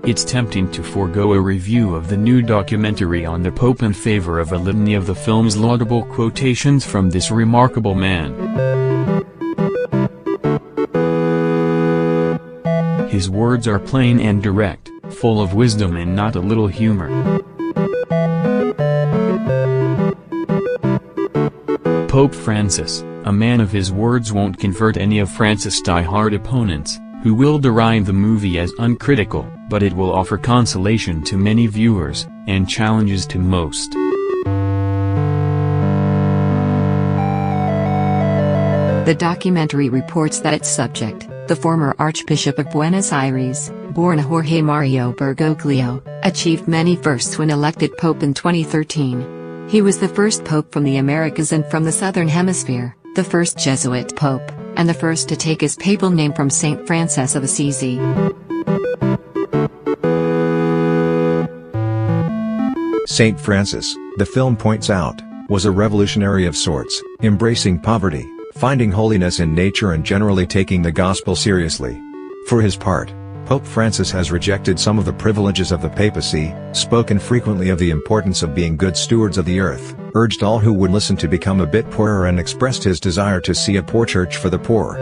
It's tempting to forego a review of the new documentary on the Pope in favor of a litany of the film's laudable quotations from this remarkable man. His words are plain and direct, full of wisdom and not a little humor. Pope Francis, a man of his words, won't convert any of Francis' die-hard opponents, who will deride the movie as uncritical, but it will offer consolation to many viewers, and challenges to most. The documentary reports that its subject, the former Archbishop of Buenos Aires, born Jorge Mario Bergoglio, achieved many firsts when elected Pope in 2013. He was the first Pope from the Americas and from the Southern Hemisphere, the first Jesuit Pope, and the first to take his papal name from Saint Francis of Assisi. Saint Francis, the film points out, was a revolutionary of sorts, embracing poverty, finding holiness in nature and generally taking the gospel seriously. For his part, Pope Francis has rejected some of the privileges of the papacy, spoken frequently of the importance of being good stewards of the earth, urged all who would listen to become a bit poorer, and expressed his desire to see a poor church for the poor.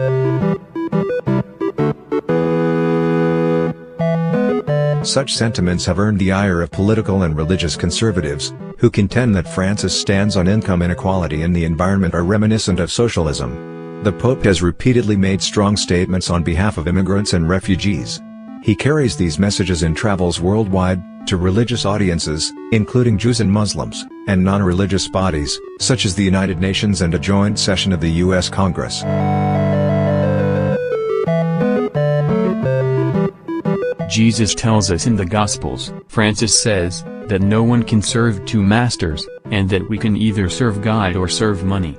Such sentiments have earned the ire of political and religious conservatives, who contend that Francis' stands on income inequality and the environment are reminiscent of socialism. The Pope has repeatedly made strong statements on behalf of immigrants and refugees. He carries these messages in travels worldwide, to religious audiences, including Jews and Muslims, and non-religious bodies, such as the United Nations and a joint session of the U.S. Congress. Jesus tells us in the Gospels, Francis says, that no one can serve two masters, and that we can either serve God or serve money.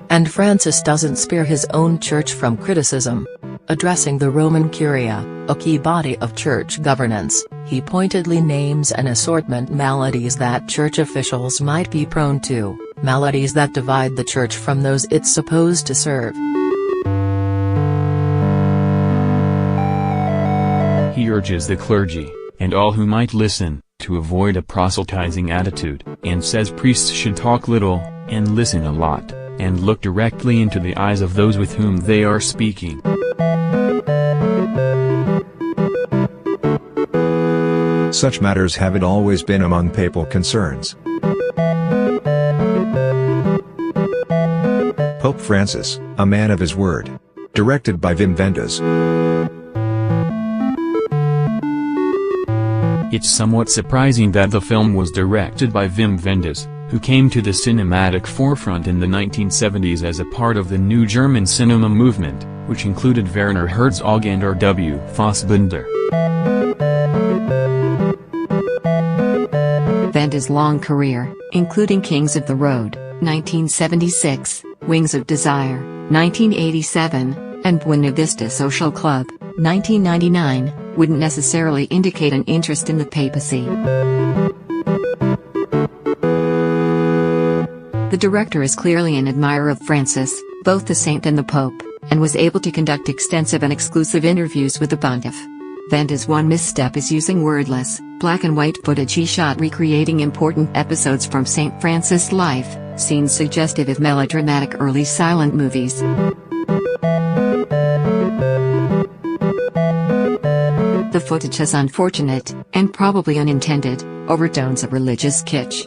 And Francis doesn't spare his own church from criticism. Addressing the Roman Curia, a key body of church governance, he pointedly names an assortment maladies that church officials might be prone to, maladies that divide the church from those it's supposed to serve. He urges the clergy, and all who might listen, to avoid a proselytizing attitude, and says priests should talk little, and listen a lot, and look directly into the eyes of those with whom they are speaking. Such matters haven't always been among papal concerns. Pope Francis, a man of his word. Directed by Wim Wenders. It's somewhat surprising that the film was directed by Wim Wenders, who came to the cinematic forefront in the 1970s as a part of the new German cinema movement, which included Werner Herzog and R.W. Fassbinder. Wenders' long career, including Kings of the Road, 1976, Wings of Desire, 1987, and Buena Vista Social Club, 1999, wouldn't necessarily indicate an interest in the papacy. The director is clearly an admirer of Francis, both the saint and the Pope, and was able to conduct extensive and exclusive interviews with the pontiff. Wenders' one misstep is using wordless, black-and-white footage he shot recreating important episodes from St. Francis' life, scenes suggestive of melodramatic early silent movies. The footage has unfortunate, and probably unintended, overtones of religious kitsch.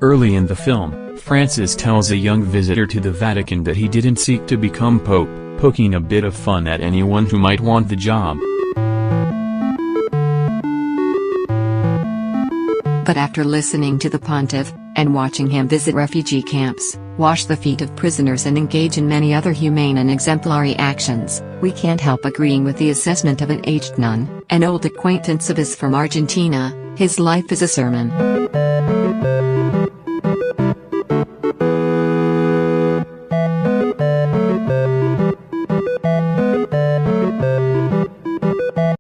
Early in the film, Francis tells a young visitor to the Vatican that he didn't seek to become pope, poking a bit of fun at anyone who might want the job. But after listening to the pontiff, and watching him visit refugee camps, wash the feet of prisoners and engage in many other humane and exemplary actions, we can't help agreeing with the assessment of an aged nun, an old acquaintance of his from Argentina. His life is a sermon.